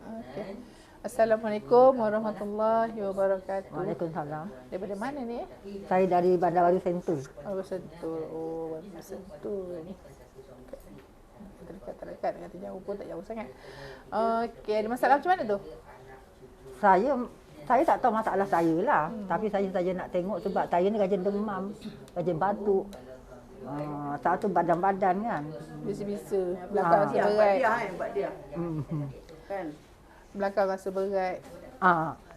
Okey. Assalamualaikum warahmatullahi wabarakatuh. Waalaikumsalam. Daripada mana ni? Saya dari Bandar Baru Sentul. Oh, Sentul. Oh, Sentul ni. Terdekat, kata jauh pun tak jauh sangat. Okey, ada masalah macam mana tu? Saya tak tahu masalah saya lah. Tapi saya saja nak tengok sebab saya ni rajin demam, rajin batuk. Satu badan-badan kan. Bisa-bisa. Belakang rasa berat. Buat dia. Kan? Belakang rasa berat.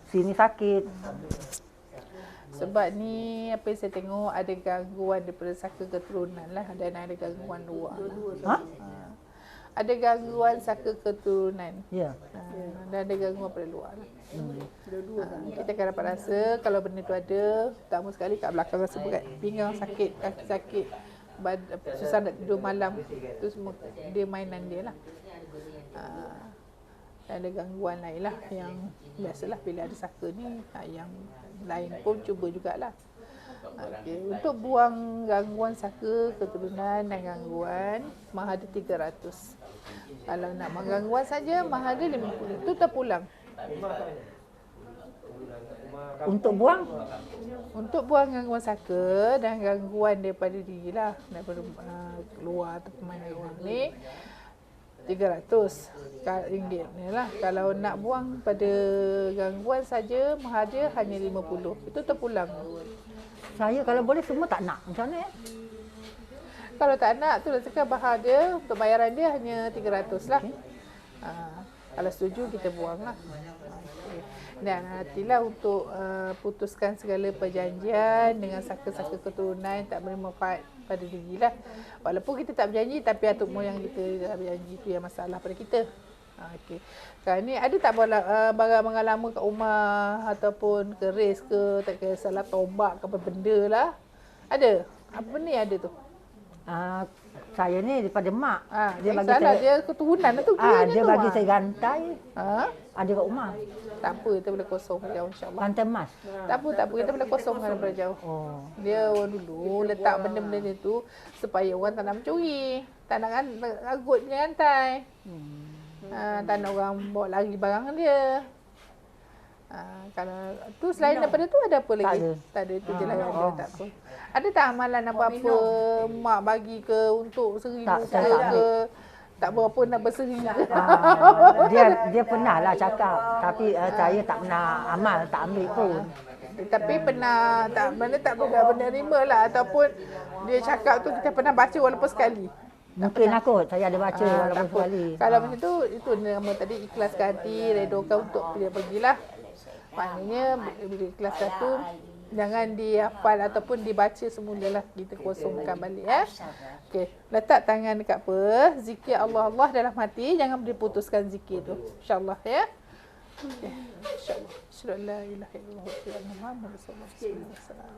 Sini sakit. Sebab ni apa yang saya tengok ada gangguan daripada saka keturunan lah dan ada gangguan luar. Ada gangguan saka keturunan. Ya. Dan ada gangguan pada luar lah. Kita akan dapat rasa kalau benda tu ada, pertama sekali kat belakang rasa berat, pinggang sakit, kaki sakit, susah nak tidur malam. Itu semua dia mainan dia lah. Dan ada gangguan lain lah yang biasalah bila ada saka ni, yang lain pun cuba jugalah. Okay. Untuk buang gangguan saka keturunan dan gangguan, mahal dia 300. Kalau nak buang gangguan saja, mahal dia 50. Itu terpulang. Untuk buang? Untuk buang gangguan saka dan gangguan daripada diri lah, daripada keluar atau mana orang ni, 300 ringgit ni lah. Kalau nak buang pada gangguan saja, mahal dia hanya 50. Itu terpulang. Saya kalau boleh semua tak nak. Macam mana ya? Kalau tak nak tu cakap bahar dia, untuk bayaran dia hanya 300 lah. Kalau setuju kita buang lah. Dan hatilah untuk putuskan segala perjanjian dengan saka-saka keturunan tak beri manfaat pada diri lah. Walaupun kita tak berjanji, tapi atuk moyang kita dah berjanji, itu yang masalah pada kita. Okey. Sekarang ni ada tak barang-barang lama kat rumah ataupun keris ke, tak kira salah tombak ke apa benda lah? Ada? Apa benda yang ada tu? Saya ni daripada mak. Dia bagi salah, saya, dia keturunan tu kiranya dia tu. bagi saya rantai. Ada kat rumah. Tak apa, kita boleh kosong jauh insya-Allah. Rantai emas. Tak apa, kita boleh kosongkan daripada jauh. Dia orang dulu letak benda-benda dia tu supaya orang tak nak mencuri. Tak nak ragut punya rantai. Tak nak orang bawa lari barang dia. Kalau tu selain daripada tu ada apa lagi? Tak ada, itu je lah yang ada, tak apa. Ada tak amalan apa-apa mak bagi ke untuk seri muka ke? Tak berapa nak berseri. Dia pernah lah cakap, tapi saya tak pernah amal, tak ambil pun. Tapi pernah tak menerima lah, ataupun dia cakap tu kita pernah baca walaupun sekali. Mungkin aku saya ada baca walaupun sekali. Kalau macam tu, itu nama tadi ikhlaskan hati, redokan untuk dia pergilah. Maknanya bila ikhlaskan tu, jangan dihafal ataupun dibaca semula lah. Kita kosongkan balik ya. Okey, letak tangan dekat apa? Zikir Allah dalam hati, jangan diputuskan zikir tu. Insya-Allah ya. Okey, insya-Allah. Syada la ilaha illallah wa syada Muhammad sallallahu alaihi wasallam.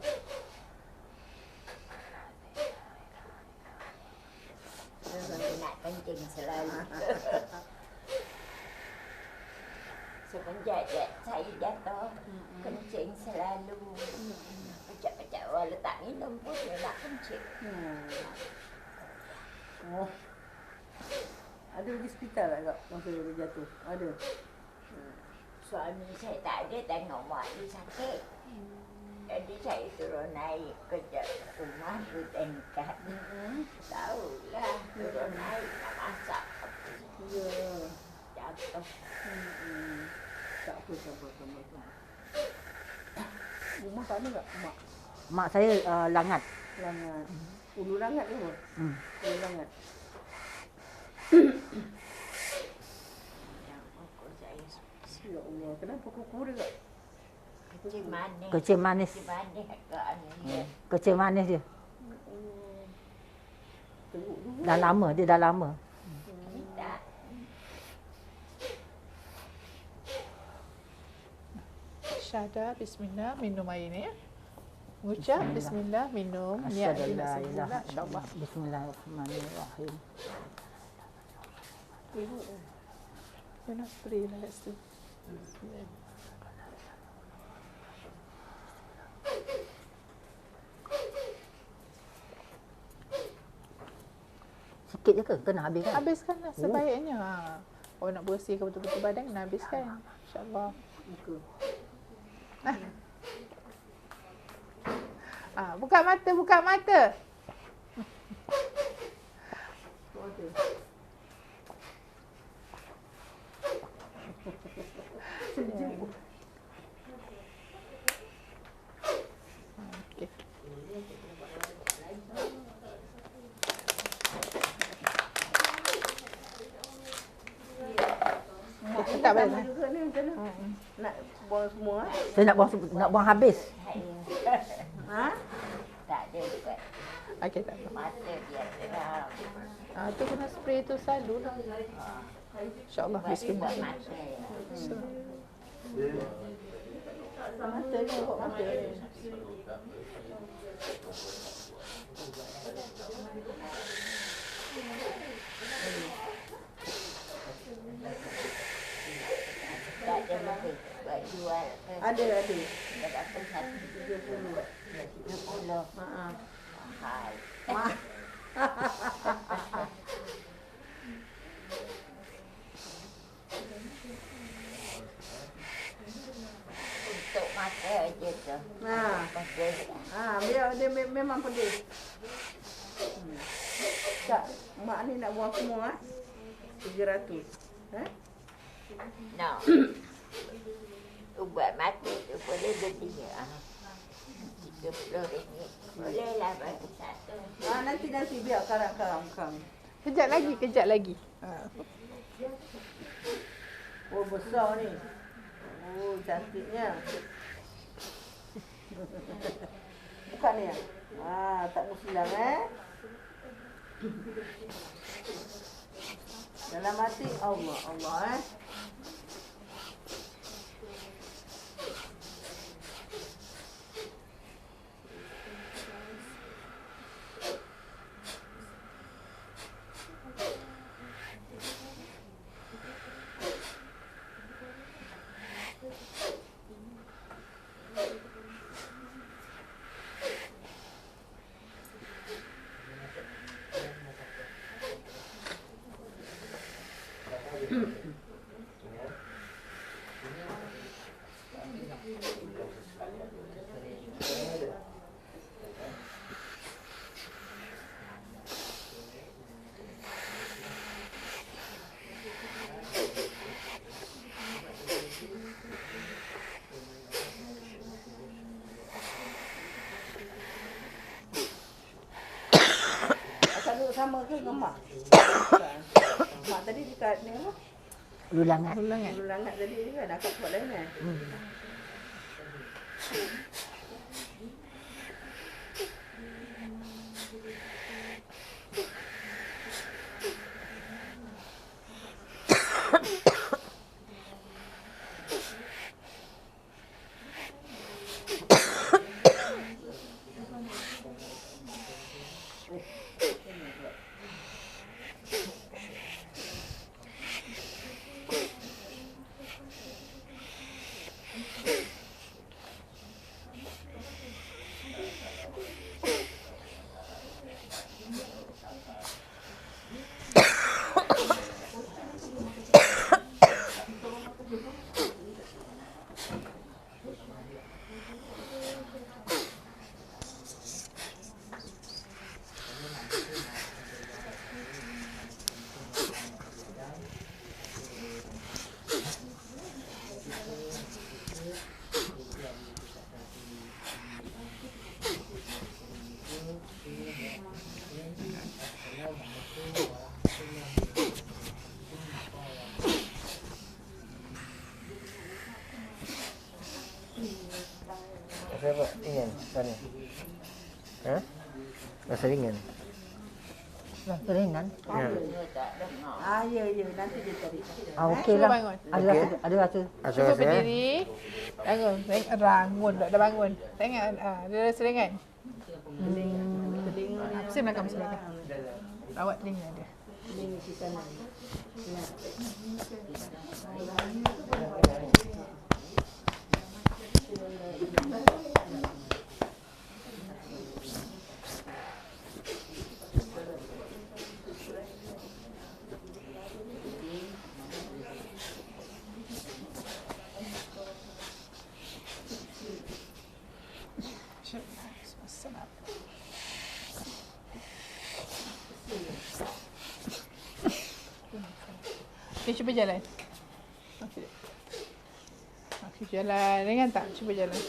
Nak kencing selalu. Semenjak saya jatuh, kencing selalu. Pecah-pecah orang letak minum pun dia nak kencing. Ada pergi hospital tak kak masa dia jatuh? Ada? Suami saya tak ada, tengok mak dia sakit. Jadi saya turun naik kerja rumah tu tingkat. Tahulah, turun naik nak masak. Jatuh. Tak apa, sabar. Rumah tak ada tak mak? Mak saya Langat. Langat. Ulu Langat ke apa? Ulu Langat. Ya Allah, kenapa kuku dia kak? Kecil manis. Kecil manis. Kecil manis agaknya. Kecil manis dia. Teruk dulu. Dah lama, dia dah lama. Tak. Syahada, bismillah, minum air ni ya. Ucap bismillah, minum. Niat dia nak sembuh insya-Allah. Bismillahirrahmanirrahim. Dia nak spray lah kat situ. Sikit je ke? Kena habis kan? Habiskanlah sebaiknya. Kalau nak bersihkan betul-betul badan, kena habiskan. InsyaAllah. Muka. Buka mata, buka mata. Tu ada. Okey. Tak Sama balik. juga ni macam mana? Nak buang semua? Saya nak buang habis. Ha? Tak ada bukan Okey, tak apa. mata dia dalam. Tu kena spray tu selalu lah. InsyaAllah. Bismillah. Mata ya. Mata ni, buat mata ni. Tak ada lebih buat jual ke Ada. berapa satu 30. 70 Ha. mahal. Untuk mata aja tu. Ha. Pasal Biar dia memang pedih. Tak, mak ni nak buang semua 300. no. Ubat mata tu boleh beli RM30. Boleh lah bagi satu. Nanti biar karang kami. Kejap lagi. Oh, besar ni. Oh, cantiknya. Bukan ni ya? Tak musilang Dalam hati Allah sama ke dengan mak? Mak tadi dekat ni apa? Lulangat. Dulu langat tadi kan akak buat lain kan? Rasa apa? Ringan sana. Ha? Rasa ringan. Rasa ringan. Ya. Ya, nanti dia cari. Okey lah. bangun. Ada rasa. Rasa Cuba rasa. berdiri. Bangun. Rangun dah bangun. Tengok dia rasa ringan. Mesti belakang. Awak telinga dia. Ini di sana. Okey, cuba jalan. Okey. Okey, jalan. Ringan tak? Cuba jalan.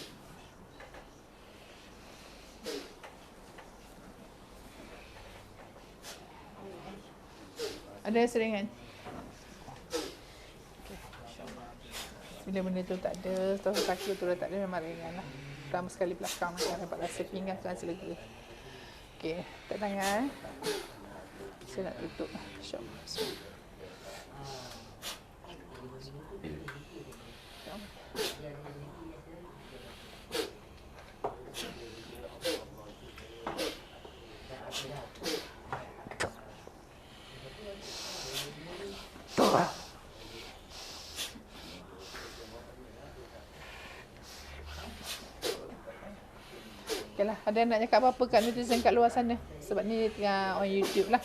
Ada seringan? Okey, insyaAllah. Bila benda tu tak ada, rasa sakit tu dah tak ada, memang ringan lah. Pertama sekali belakang macam dapat rasa pinggang tu rasa lega. Okey, tak tangan. Saya nak tutup. InsyaAllah. Bismillah. Okeylah, ada nak cakap apa-apa kat netizen kat luar sana? Sebab ni tengah on YouTube lah.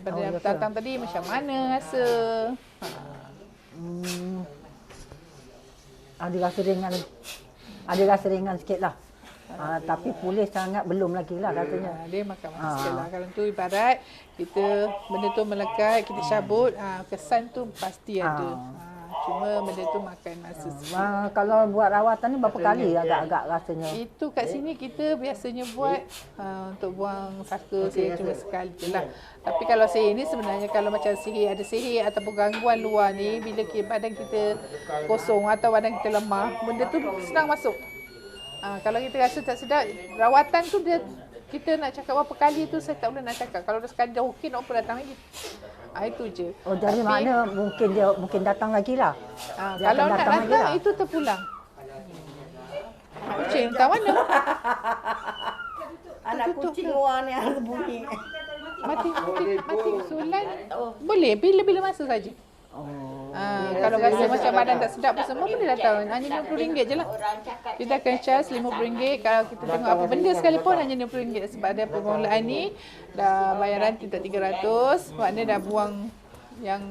Pada yang datang tadi macam mana rasa? Ada rasa ringan. Ada rasa ringan sikit lah. Tapi pulih sangat belum lagi lah katanya. Dia makan masa sikit lah. Kalau tu ibarat kita benda tu melekat, kita cabut, kesan tu pasti ada. Cuma benda tu makan masa sikit. Kalau buat rawatan ni berapa kali agak-agak rasanya? Itu kat sini kita biasanya buat untuk buang saka saya cuma sekali je lah. Tapi kalau sihir ni sebenarnya kalau macam sihir, ada sihir ataupun gangguan luar ni, bila badan kita kosong atau badan kita lemah, benda tu senang masuk. Kalau kita rasa tak sedap, rawatan tu dia, kita nak cakap berapa kali tu saya tak boleh nak cakap. Kalau dah sekali dah okey, nak apa datang lagi. Itu je. Oh, jadi makna mungkin datang lagi lah. Kalau nak datang itu terpulang. Kucing kat mana? Anak kucing luar ni ada bunyi. Mati sulan. Boleh bila masa saja. Kalau rasa macam badan tak sedap pun semua boleh datang. Hanya RM50 je lah. Kita akan charge RM50. Kalau kita tengok apa benda sekalipun hanya RM50. Sebab ada permulaan ni dah bayaran tidak RM300. Maknanya dah buang yang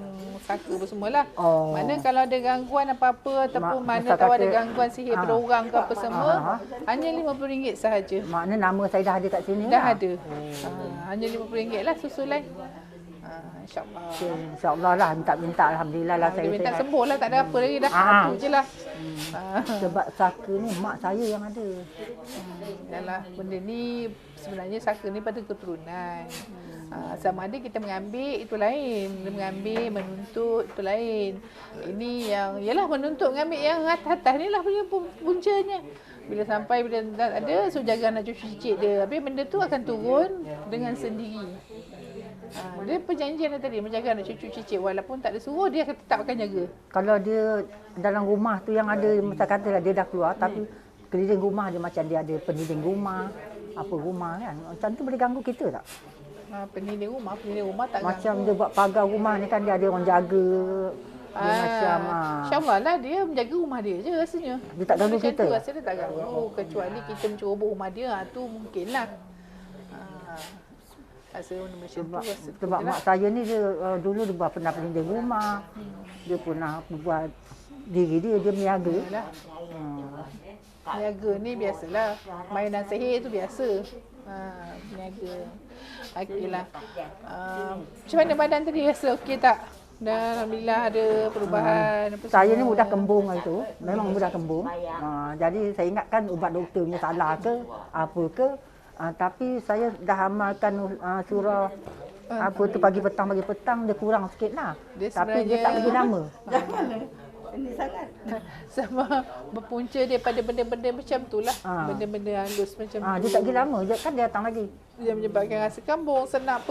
saka pun semualah. Mana kalau ada gangguan apa-apa ataupun mana tahu ada gangguan sihir berorang ke apa semua, hanya RM50 sahaja. Makna nama saya dah ada kat sini dah lah. ada. Hanya RM50 lah susulan. InsyaAllah. InsyaAllah lah, minta Alhamdulillah lah saya. Minta sembuh lah, tak ada apa lagi dah. Itu je lah. Sebab saka ni mak saya yang ada. Yalah, benda ni sebenarnya saka ni pada keturunan. Sama ada kita mengambil itu lain, mengambil menuntut itu lain. Ini yang yalah menuntut mengambil yang atas-atas ni lah punya puncanya. Bila sampai bila dah ada, so jaga nak cuci cicit dia. Habis benda tu akan turun dengan sendiri. Dia perjanjian tadi menjaga anak cucu cicit walaupun tak ada suruh dia tetap akan jaga. Kalau dia dalam rumah tu yang ada macam katalah dia dah keluar tapi keliling rumah dia macam dia ada pendinding rumah, apa rumah kan. Macam tu boleh ganggu kita tak? Pendinding rumah tak macam ganggu. Dia buat pagar rumah ni kan dia ada orang jaga. Dia macam InsyaAllah lah dia menjaga rumah dia je rasanya. Dia tak ganggu kita. Rasa dia tak ganggu kecuali kita menceroboh rumah dia tu mungkinlah. Sebab mak saya ni dia dulu dia pernah pendinding rumah. Dia pernah buat diri dia meniaga. Meniaga ni biasalah. Mainan sihir tu biasa. Meniaga. Okeylah. Macam mana badan tadi rasa okey tak? Dan Alhamdulillah ada perubahan apa semua. Saya ni mudah kembung itu. Memang mudah kembung. Jadi saya ingatkan ubat doktor punya salah ke apa ke. Tapi saya dah amalkan surah apa tu pagi petang dia kurang sikitlah. Tapi dia tak lagi lama. Ini sangat. Sama berpunca daripada benda-benda macam tu lah. Benda-benda halus macam tu. Dia tak lagi lama je kan dia datang lagi. Dia menyebabkan rasa kambung, senak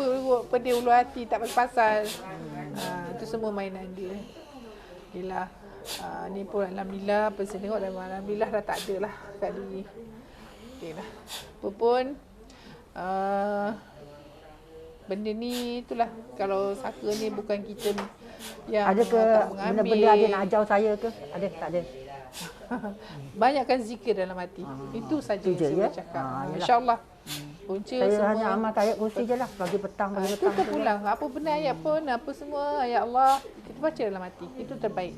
pedih ulu hati, tak pasal-pasal. Itu semua mainan dia. Yelah. Ni pun Alhamdulillah, apa saya tengok dah Alhamdulillah dah tak ada lah kat diri. Okay lah. Apapun benda ni itulah, kalau saka ni bukan kita yang ada ke benda-benda ada nak ajar saya ke? Ada tak ada? Banyakkan zikir dalam hati. Itu saja yang saya boleh cakap. InsyaAllah. Punca saya semua. Hanya amal ayat kursi je lah pagi petang. Itu terpulang. Apa benda ayat pun, apa semua ayat Allah kita baca dalam hati. Itu terbaik.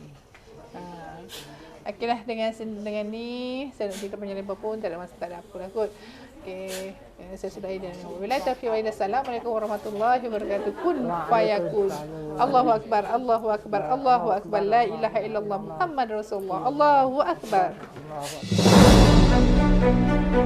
Okeylah, dengan ni saya nak cerita panjang lebar pun tak ada masa, tak ada apa lah kot. Okey. Saya sudahi dengan wabillahi taufiq wa hidayah. Assalamualaikum warahmatullahi wabarakatuh. Kun fayakun. Allahu akbar, Allahu akbar, Allahu akbar. La ilaha illallah Muhammad Rasulullah. Allahu akbar. Allahu Akbar.